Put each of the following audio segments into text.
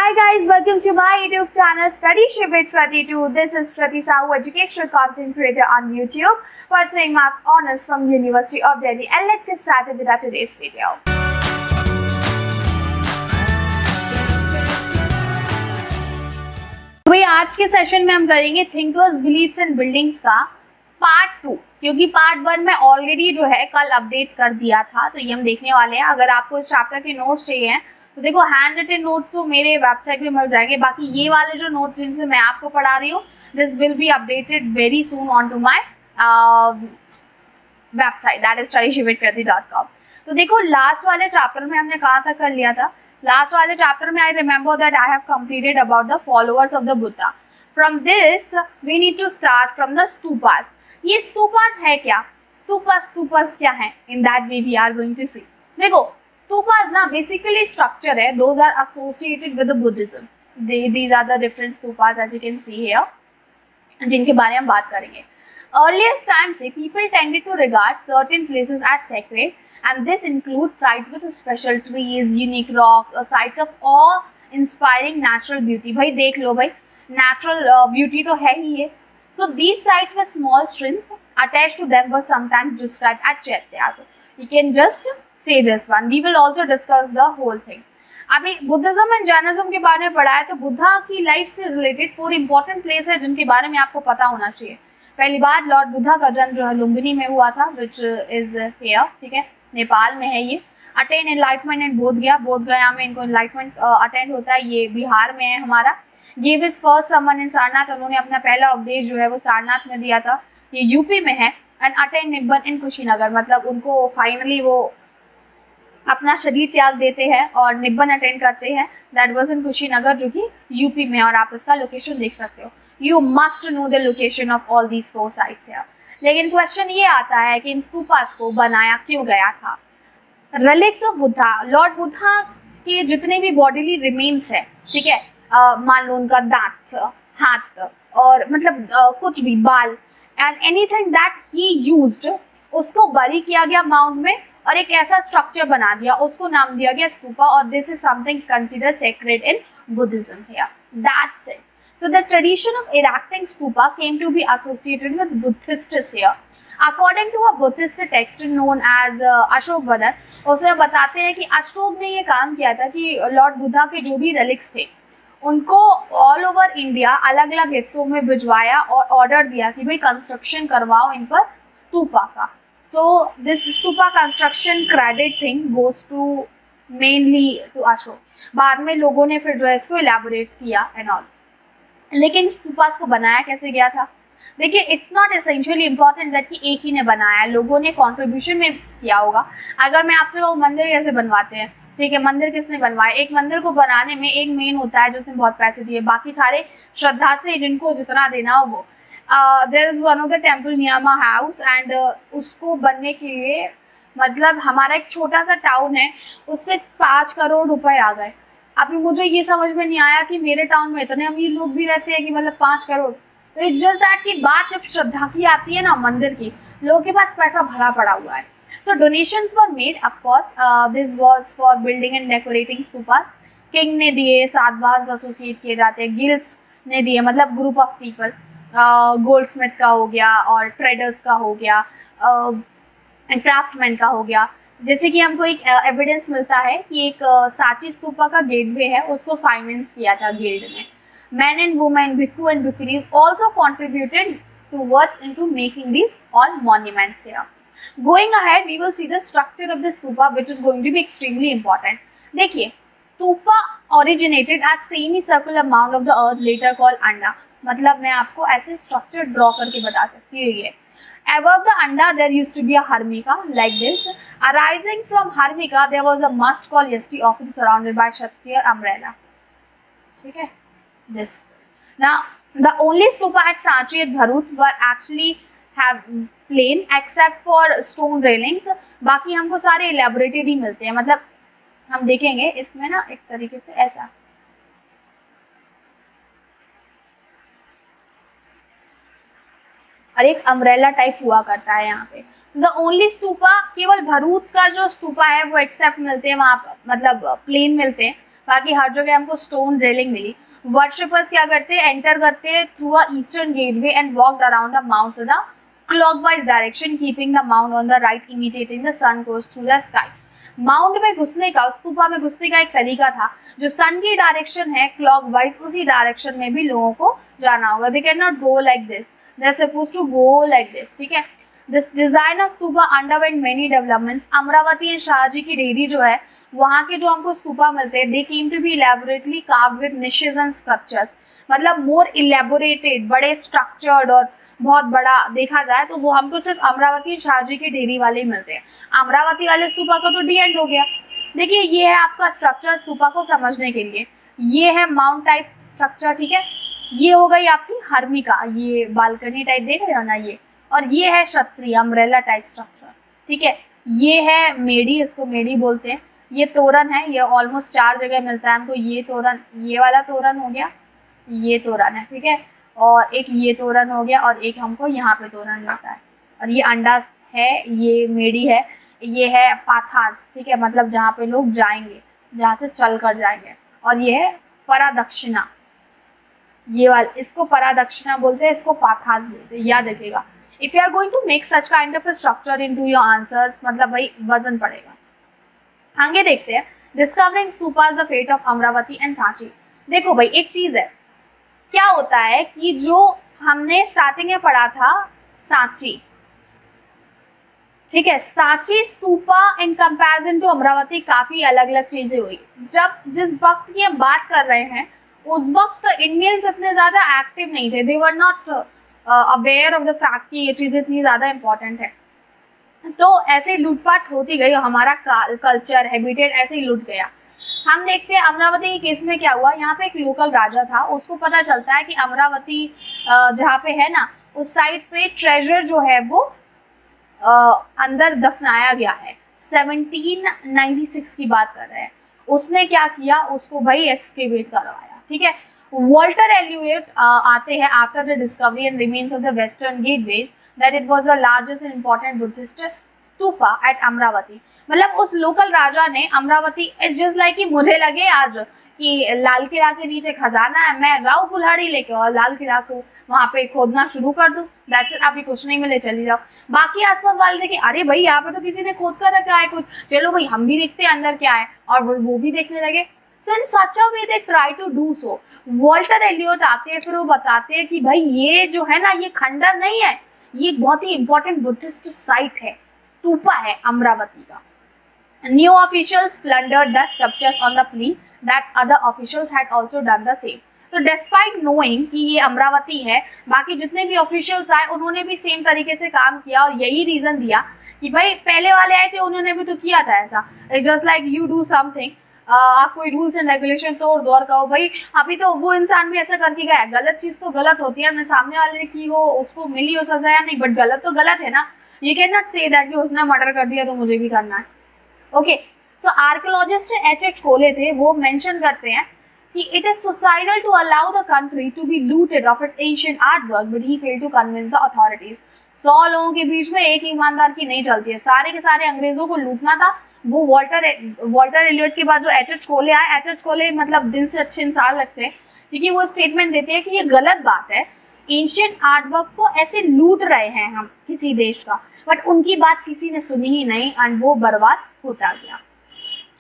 Hi guys, welcome to my YouTube channel Study Shivit 22. This is Shruti Sahu, educational content creator on YouTube, pursuing my honors from University of Delhi. And let's get started with our today's video. तो भाई आज के session में हम करेंगे thinkers beliefs and buildings का part 2, क्योंकि part 1 में ऑलरेडी जो है कल अपडेट कर दिया था, तो ये हम देखने वाले हैं। अगर आपको इस चैप्टर के नोट्स चाहिए तो देखो हैंड रिटन नोट्स तो मेरे वेबसाइट पे मिल जाएंगे। बाकी ये वाले जो नोट्स जिनसे मैं आपको पढ़ा रही हूँ, this will be updated very soon on to my website, that is studyshivit.com। तो देखो लास्ट वाले चैप्टर में हमने कहा था, कर लिया था। लास्ट वाले चैप्टर में I remember that I have completed about the followers of the Buddha. From this we need to start from the stupas. ये स्तूपास है क्या? स्तूपास क्या है? In that way we are going to see. देखो stupas ना बेसिकली स्ट्रक्चर है, those are associated with the Buddhism. These are the different stupas as you can see here, जिनके बारे में हम बात करेंगे। Earliest time से people tended to regard certain places as sacred, and this includes sites with special trees, unique rocks, or sites of awe-inspiring natural beauty. भाई देख लो भाई, natural beauty तो है ही है। So these sites with small streams attached to them were sometimes described as chaityas. You can just say this one. We will also discuss the whole thing. अभी Buddhism and Jainism के बारे में पढ़ा है, तो बुद्धा की लाइफ से related 4 important place है जिनके बारे में आपको पता होना चाहिए। पहली बार लॉर्ड बुद्धा का जन्म जो है लुम्बिनी में हुआ था, विच इज हियर, ठीक है, नेपाल में है ये। अटेन एनलाइटमेंट इन बोधगया में इनको एनलाइटमेंट अटेंड होता है, ये बिहार में है हमारा। गिव हिज फर्स्ट समन इन सारनाथ, उन्होंने अपना पहला उपदेश जो है वो सारनाथ में दिया था, ये यूपी में है। एंड अटेन निब्बन इन कुशीनगर, मतलब उनको फाइनली वो अपना शरीर त्याग देते हैं और निब्बन अटेंड करते हैं, दैट वाज इन कुशीनगर जो कि यूपी में, और आप इसका लोकेशन देख सकते हो। You must know the location of all these 4 sites here. लेकिन क्वेश्चन ये आता है कि इन स्तूपास को बनाया क्यों गया था? Relics of Buddha, Lord Buddha के जितने भी बॉडीली रिमेन्स है, ठीक है, मान लो उनका दांत, हाथ और मतलब कुछ भी बाल, and anything that he used, उसको बरी किया गया माउंट में और एक ऐसा स्ट्रक्चर बना दिया, उसको नाम दिया गया स्तूपा, और this is something considered sacred in Buddhism here, that's it. So the tradition of erecting stupa came to be associated with Buddhists here. According to a Buddhist text known as Ashok वदन, उसमें बताते हैं कि अशोक ने ये काम किया था कि लॉर्ड बुद्धा के जो भी रिलिक्स थे उनको ऑल ओवर इंडिया अलग अलग हिस्सों में भिजवाया और ऑर्डर दिया कि भाई कंस्ट्रक्शन करवाओ इन पर स्तूपा का। So this stupa construction credit thing goes to mainly to Ashok. बाद में लोगों ने फिर जो है इसको elaborate किया and all. लेकिन स्तूपास को बनाया कैसे गया था? देखिए it's not essentially important that कि एक ही ने बनाया, लोगों ने कंट्रीब्यूशन में किया होगा। अगर मैं आपसे कहूँ मंदिर कैसे बनवाते हैं, ठीक है, मंदिर किसने बनवाया? एक मंदिर को बनाने में एक मेन होता है जिसने बहुत पैसे दिए, बाकी सारे श्रद्धा से जिनको जितना देना हो वो। There is one of the temple near my house, and उसको बनने के लिए मतलब हमारा एक छोटा सा टाउन है, उससे 5 करोड़ रुपए आ गए। अभी मुझे ये समझ में नहीं आया कि मेरे टाउन में इतने अमीर लोग भी रहते हैं कि मतलब 5 करोड़। तो इट्स जस्ट दैट की बात जब श्रद्धा की आती है ना, मंदिर की, लोगों के पास पैसा भरा पड़ा हुआ है। So donations were made, of course this was for building and decorating stupa. King ने दिए, साधवास एसोसिएट किए जाते हैं, गिल्ड्स ने दिए, मतलब ग्रुप ऑफ पीपल, गोल्डस्मिथ का हो गया और ट्रेडर्स का हो गया, क्राफ्टमैन का हो गया। जैसे कि हमको एक एविडेंस मिलता है कि एक सांची स्तूपा का गेटवे है, उसको फाइनेंस किया था गिल्ड ने। Man and women, bhikkhu and bhikkhunis also contributed towards into making this all monuments here. Going ahead we will see the structure of the stupa which is going to be extremely important. देखिए stupa originated at semicircular mound of the earth later called anda, मतलब मैं आपको ऐसे structure draw करके बता सकती हूँ। ये above the anda there used to be a harmika like this. Arising from harmika there was a mast called yasti, often surrounded by kshatriya umbrella, ठीक है, this. Now the only stupa at Sanchi at Bharut were actually have plain except for stone railings. बाकी हमको सारे elaborated ही मिलते हैं, मतलब हम देखेंगे इसमें ना एक तरीके से ऐसा, और एक अम्ब्रेला टाइप हुआ करता है यहाँ पे। द ओनली स्तूपा, केवल भरूच का जो स्तूपा है वो एक्सेप्ट मिलते हैं वहाँ, मतलब प्लेन मिलते हैं, बाकी हर जगह हमको स्टोन रेलिंग मिली। वर्शिपर्स क्या करते हैं, एंटर करते हैं through a eastern gateway and walked around the mount in the clockwise direction, keeping the mount on the right, imitating the sun course through the sky. Mount में घुसने का, स्तूपा में घुसने का एक तरीका था, जो सन की डायरेक्शन है क्लॉकवाइज, उसी डायरेक्शन में भी लोगों को जाना होगा। They can not go like this, they are supposed to go like this, ठीक है। This design of stupa underwent many developments. Amaravati and Shahji की डेयरी जो है, वहाँ के जो हमको स्तूपा मिलते हैं, they came to be elaborately carved with niches and sculptures, मतलब मोर इलेबोरेटेड, बड़े स्ट्रक्चर्ड और बहुत बड़ा देखा जाए तो वो हमको सिर्फ अमरावती शाहजी के डेयरी वाले ही मिलते हैं। अमरावती वाले स्तूपा का तो डी एंड हो गया। देखिए ये है आपका स्ट्रक्चर स्तूपा को समझने के लिए, ये है माउंट टाइप स्ट्रक्चर, ठीक है। ये हो गई आपकी हर्मिका, ये बालकनी टाइप देख रहे हो ना ये, और ये है क्षत्रिय अम्ब्रेला टाइप स्ट्रक्चर, ठीक है। ये है मेडी, इसको मेडी बोलते हैं। ये तोरण है, ये ऑलमोस्ट 4 जगह मिलता है हमको। ये तोरण, ये वाला तोरण हो गया, ये तोरण है, ठीक है, और एक ये तोरण हो गया, और एक हमको यहाँ पे तोरण मिलता है। और ये अंडा है, ये मेडी है, ये है पाथास, ठीक है, मतलब जहाँ पे लोग जाएंगे, जहाँ से चल कर जाएंगे। और ये है परादक्षिणा, ये वाला, इसको परादक्षिणा बोलते हैं, इसको पाथास बोलते हैं, याद रखिएगा। If you are going to make such kind of structure into your answers, मतलब भाई वजन पड़ेगा। आगे देखते हैं, discovering stupas the fate of Amaravati and Sanchi. देखो भाई एक चीज है, क्या होता है कि जो हमने स्टार्टिंग में पढ़ा था सांची, ठीक है, Sanchi stupa in comparison to Amaravati काफी अलग अलग चीजें हुई। जब जिस वक्त की हम बात कर रहे हैं, उस वक्त इंडियंस इतने ज्यादा एक्टिव नहीं थे, they were not aware of the fact कि ये चीज इतनी ज्यादा इंपॉर्टेंट है। तो ऐसे लूटपाट होती गई, हमारा कल्चर हैबिटेट ऐसे ही लूट गया। हम देखते हैं अमरावती के केस में क्या हुआ। यहाँ पे एक लोकल राजा था, उसको पता चलता है कि अमरावती जहाँ पे है ना, उस साइड पे ट्रेजर जो है वो अंदर दफनाया गया है। 1796 की बात कर रहे हैं। उसने क्या किया, उसको भाई एक्सकेवेट करवाया, ठीक है। वॉल्टर एल्यूएट आते हैं after the discovery and remains of the western gateway that it was the largest and important Buddhist stupa at Amravati. मतलब उस लोकल राजा ने अमरावती, इट्स जस्ट लाइक कि मुझे लगे आज कि लाल किला के नीचे खजाना है, मैं जाऊँ कुल्हाड़ी लेके और लाल किला को वहाँ पे खोदना शुरू कर दूँ, दैट्स इट, अभी कुछ नहीं मिले चली जाओ। बाकी आसपास वाले देखे, अरे भाई यहाँ पे तो किसी ने खोद कर रखा है कुछ, चलो भाई हम भी देखते हैं अंदर क्या है, और वो भी देखने लगे। So in such a way they try to do so। Walter Elliot आते हैं, फिर वो बताते हैं कि भाई ये जो है ना, ये खंडर नहीं है, ये एक बहुत ही इंपॉर्टेंट बुद्धिस्ट साइट है, स्तूपा है अमरावती का। New officials plundered the sculptures on the plea that other officials had also done the same. तो डिस्पाइट नोइंग कि ये अमरावती है, बाकी जितने भी ऑफिशियल्स आए उन्होंने भी सेम तरीके से काम किया, और यही रीजन दिया कि भाई पहले वाले आए थे उन्होंने भी तो किया था ऐसा। It's just like you do something, आप कोई रूल्स एंड रेगुलेशन तोड़ दो और कहो भाई अभी तो वो इंसान भी ऐसा करके गया है। गलत चीज तो गलत होती है, सामने वाले ने की हो, उसको मिली हो सजा या नहीं, बट गलत तो गलत है ना। You can not say that कि उसने मर्डर कर दिया तो मुझे भी करना है। Okay, so archaeologist H.H. Cole थे, वो मेंशन करते हैं कि it is suicidal to allow the country to be looted of its ancient artwork, but he failed to convince the authorities. 100 लोगों के बीच में एक ईमानदार की नहीं चलती है, सारे के सारे अंग्रेजों को लूटना था। वो वॉल्टर एलियट के बाद जो H.H. कोले आए, H.H. कोले मतलब दिल से अच्छे इंसान लगते हैं, क्योंकि वो स्टेटमेंट देते हैं कि ये गलत बात है, एंशिएंट आर्टवर्क को ऐसे लूट रहे हैं हम किसी देश का, बट उनकी बात किसी ने सुनी ही नहीं एंड वो बर्बाद होता गया।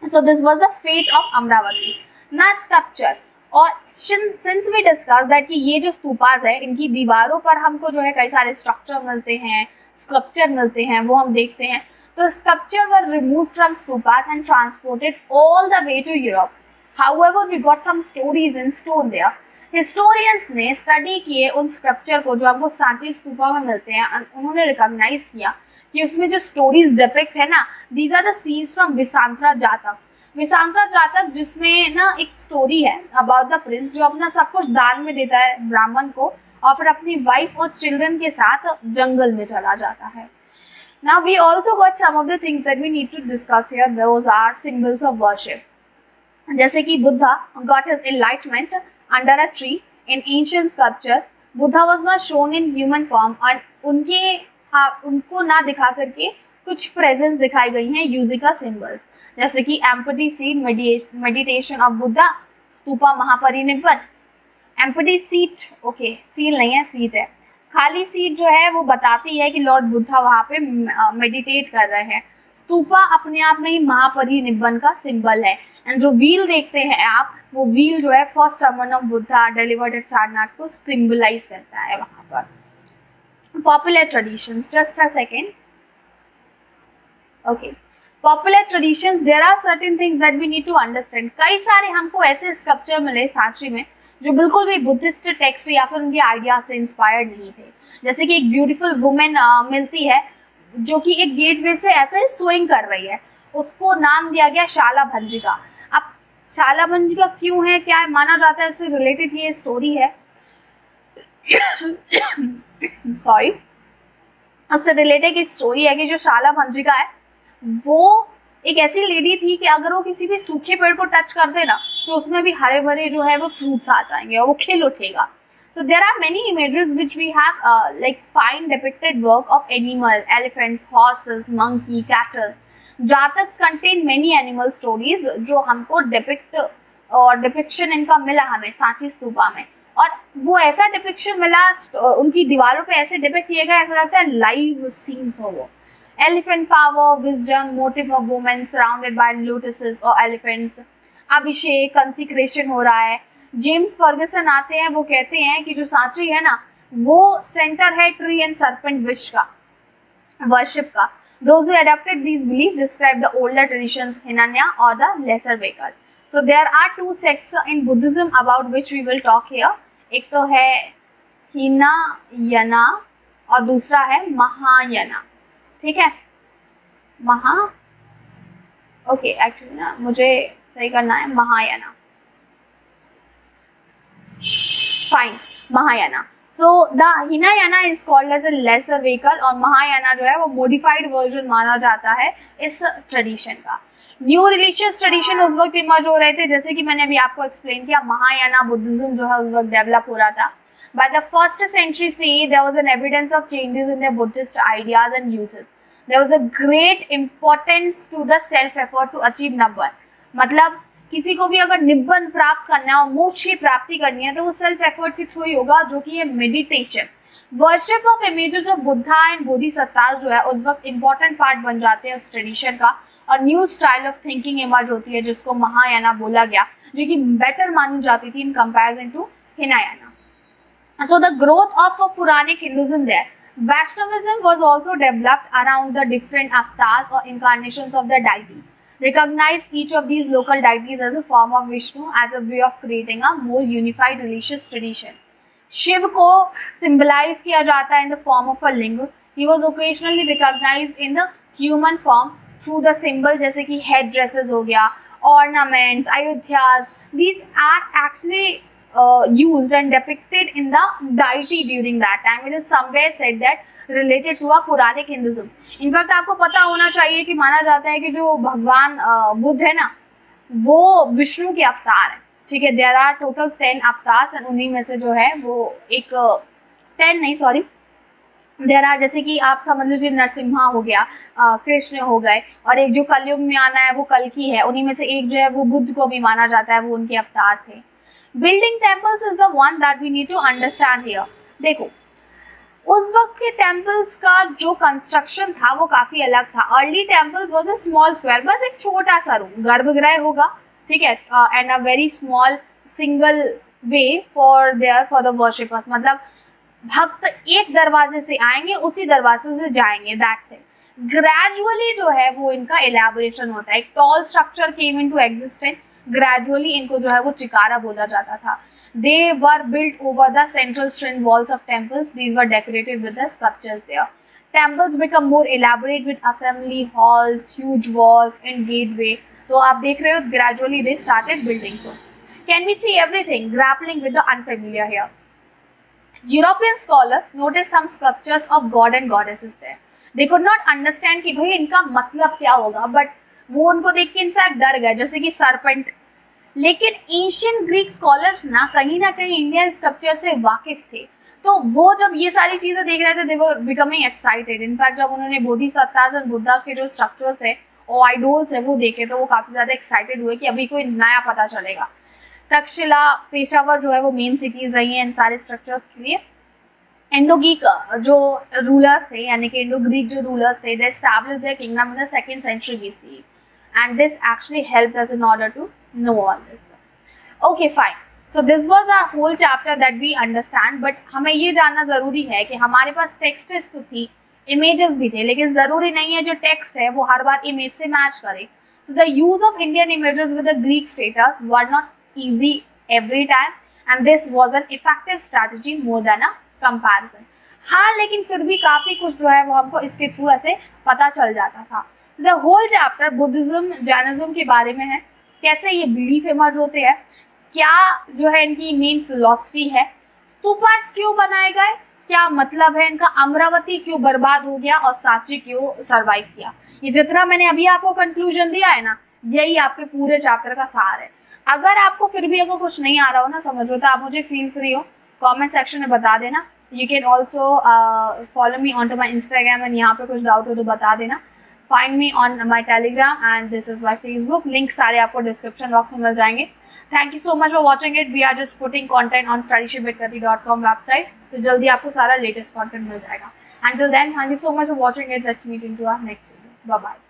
So this was the fate of Amaravati ना स्कल्पचर। और सिंस वी डिस्कस दैट कि ये जो स्तूपास है, इनकी दीवारों पर हमको जो है कई सारे स्ट्रक्चर मिलते हैं, स्कल्पचर मिलते हैं, वो हम देखते हैं। तो sculpture were removed from stupas and transported all the way to Europe. However, we got some stories in stone there. Historians ने स्टडी किए उन स्कल्पचर को जो हमको सांची स्तूपा में मिलते हैं, उन्होंने रिकॉग्नाइज किया कि उसमें जो स्टोरीज डिपिक्ट है ना, these are the scenes from Vishantara Jataka. Vishantara जातक जिसमें ना एक स्टोरी है अबाउट द प्रिंस जो अपना सब कुछ दान में देता है ब्राह्मण को, और फिर अपनी वाइफ और चिल्ड्रन के साथ जंगल में चला जाता है। Now we also got some of the things that we need to discuss here. Those are symbols of worship. जैसे कि Buddha got his enlightenment under a tree in ancient sculpture. Buddha was not shown in human form और उनको ना दिखा करके कुछ presence दिखाई गई हैं using a symbols. जैसे कि empty seat, meditation of Buddha, stupa Mahaparinibbana. Empty seat, okay seal नहीं है, सीट है। खाली सीट जो है वो बताती है कि लॉर्ड बुद्धा वहां पे मेडिटेट कर रहे हैं। स्तूपा अपने आप में ही महापरिनिब्बन का सिंबल है। एंड जो व्हील देखते हैं आप, वो व्हील जो है first sermon of Buddha delivered at Sarnath को सिंबलाइज करता है वहां पर। Popular traditions, just a second, okay. Popular traditions, there are certain things that we need to understand. कई सारे हमको ऐसे स्कल्पचर मिले सांची में जो बिल्कुल भी बुद्धिस्ट टेक्स्ट या फिर उनके आइडियाज से इंस्पायर्ड नहीं थे। जैसे कि एक ब्यूटीफुल वुमेन मिलती है जो कि एक गेटवे से ऐसे स्विंग कर रही है, उसको नाम दिया गया शाला भंजिका। अब शाला भंजिका क्यों है, क्या है, माना जाता है उससे रिलेटेड ये स्टोरी है सॉरी, उससे रिलेटेड एक स्टोरी है कि जो शाला भंजिका है वो एक ऐसी लेडी थी कि अगर वो किसी भी सूखे पेड़ को टच कर दे ना तो उसमें भी हरे भरे जो है वो फ्रूट्स आ जाएंगे और वो खिल उठेगा। So there are many images which we have like fine depicted work of animal, elephants, horses, monkey, cattle. जातक contain many animal stories जो हमको depict और डिपिक्शन इनका मिला हमें सांची स्तूपा में, और वो ऐसा डिपिक्शन मिला उनकी दीवारों पे ऐसे डिपिक्ट किए गए, ऐसा लगता है लाइव सीन्स हो वो। Elephant power, wisdom, motive of women surrounded by lotuses or elephants. अभिषेक, कंसिक्रेशन हो रहा है। जेम्स फर्गसन आते हैं, वो कहते हैं कि जो सांची है ना वो सेंटर है ट्री एंड सर्पेंट विश का, वर्शिप का। Those who adopted these beliefs describe the older traditions, Hinanya or the lesser Vegal. So there are two sects in Buddhism about which we will talk here. एक तो है Hinayana और दूसरा है Mahayana, ठीक है। ओके एक्चुअली ना मुझे सही करना है Mahayana, fine, Mahayana. So the Hinayana is called as a lesser vehicle, और महायाना जो है वो मॉडिफाइड वर्जन माना जाता है इस ट्रेडिशन का। न्यू रिलीजियस ट्रेडिशन उस वक्त इमर्ज हो रहे थे, जैसे कि मैंने अभी आपको एक्सप्लेन किया, महायाना बुद्धिज्म जो है उस वक्त डेवलप हो रहा था। By the 1st century CE, there was an evidence of changes in their Buddhist ideas and uses. There was a great importance to the self-effort to achieve Nibbana. मतलब किसी को भी अगर निब्बन प्राप्त करना है और मोक्ष की प्राप्ति करनी है तो वो सेल्फ एफर्ट के थ्रू ही होगा, जो कि ये meditation, worship of images of Buddha and bodhisattvas जो है उस वक्त इम्पोर्टेंट पार्ट बन जाते हैं उस ट्रेडिशन का, और new style of thinking emerge होती है जिसको महायाना बोला गया, जो कि बेटर मानी जाती थी in comparison to Hinayana. So the growth of Puranic Hinduism there. Vaishnavism was also developed around the different avatars or incarnations of the deity. Recognize each of these local deities as a form of Vishnu as a way of creating a more unified religious tradition. Shiva को symbolize किया जाता है in the form of a linga. He was occasionally recognized in the human form through the symbol, जैसे कि head dresses हो गया, ornaments, ayodhyas. These are actually used and depicted in the deity during that time. It is somewhere said that related to a Puranic Hinduism. In fact आपको पता होना चाहिए कि माना जाता है कि जो भगवान बुद्ध है ना वो विष्णु के अवतार है, ठीक है। देयर आर टोटल 10 अवतार, और उन्हीं में से जो है वो एक 10 नहीं सॉरी देयर आर, जैसे कि आप समझ लीजिए नरसिम्हा हो गया, कृष्ण हो गए, और एक जो कलयुग में आना है वो कल्कि है, उन्हीं में से एक जो है वो बुद्ध को भी माना जाता है, वो उनके अवतार थे। Building temples is the one that we need to understand here. देखो उस वक्त के टेम्पल्स का जो कंस्ट्रक्शन था वो काफी अलग था। Early temples was a small square, बस एक छोटा सा रूम, गर्भगृह होगा, ठीक है, and a very small single way for the worshippers, मतलब भक्त एक दरवाजे से आएंगे उसी दरवाजे से जाएंगे, दैट्स इट। ग्रेजुअली जो है वो इनका एलैबोरेशन होता है, एक tall structure came into existence, gradually इनको जो है वो चिकारा बोला जाता था। They were built over the central stone walls of temples. These were decorated with the sculptures there. Temples become more elaborate with assembly halls, huge walls and gateway. तो आप देख रहे हो gradually they started building. So can we see everything? Grappling with the unfamiliar here. European scholars noticed some sculptures of god and goddesses there. They could not understand कि भाई इनका मतलब क्या होगा, but वो उनको देख के इनफैक्ट डर गए, जैसे कि सरपेंट। लेकिन एशियन ग्रीक स्कॉलर्स ना कहीं इंडियन स्कल्पचर से वाकिफ थे, तो वो जब ये सारी चीजें देख रहे थे they were becoming excited. In fact जब उन्होंने बोधिसत्तास और बुद्धा के जो स्ट्रक्चर्स है आइडोल्स है वो देखे तो वो काफी ज्यादा एक्साइटेड हुए कि अभी कोई नया पता चलेगा। तक्षशिला, पेशावर जो है वो मेन सिटीज रही हैं इन सारे स्ट्रक्चर्स के लिए। इंडो ग्रीक जो रूलर्स थे यानी कि इंडो ग्रीक जो रूलर्स थे, they established their kingdom in the 2nd century BCE and this actually helped us in order to know all this. Okay, fine. So this was our whole chapter that we understand, but हमें ये जानना जरूरी है कि हमारे पास text तो थी, images भी थे, लेकिन जरूरी नहीं है जो टेक्स्ट है वो हर बार इमेज से मैच करे. So the use of Indian images with the Greek status were not easy every time, and this was an effective strategy more than a comparison. हाँ, लेकिन फिर भी काफी कुछ जो है वो हमको इसके थ्रू ऐसे पता चल जाता था. The whole chapter Buddhism, Jainism के बारे में है, कैसे ये बिलीफ इमर्ज होते हैं, क्या जो है इनकी मेन फिलॉसफी है, स्तूपास क्यों बनाए गए, क्या मतलब है इनका, अमरावती क्यों बर्बाद हो गया और सांची क्यों सरवाइव किया. ये जितना मैंने अभी आपको कंक्लूजन दिया है ना, यही आपके पूरे चैप्टर का सार है. अगर आपको फिर भी अगर कुछ नहीं आ रहा हो ना समझ हो, तो आप मुझे फील फ्री हो कमेंट सेक्शन में बता देना. You can also follow me on to my Instagram and यहाँ पे कुछ डाउट हो तो बता देना. Find me on my Telegram and this is my Facebook. Link सारे आपको डिस्क्रिप्शन बॉक्स में मिल जाएंगे. Thank you so much for watching it. We are just putting content on studyshipwithkati.com website, तो जल्दी आपको सारा लेटेस्ट कॉन्टेंट मिल जाएगा. Until then, thank you so much for watching it. Let's meet into our next video. Bye bye.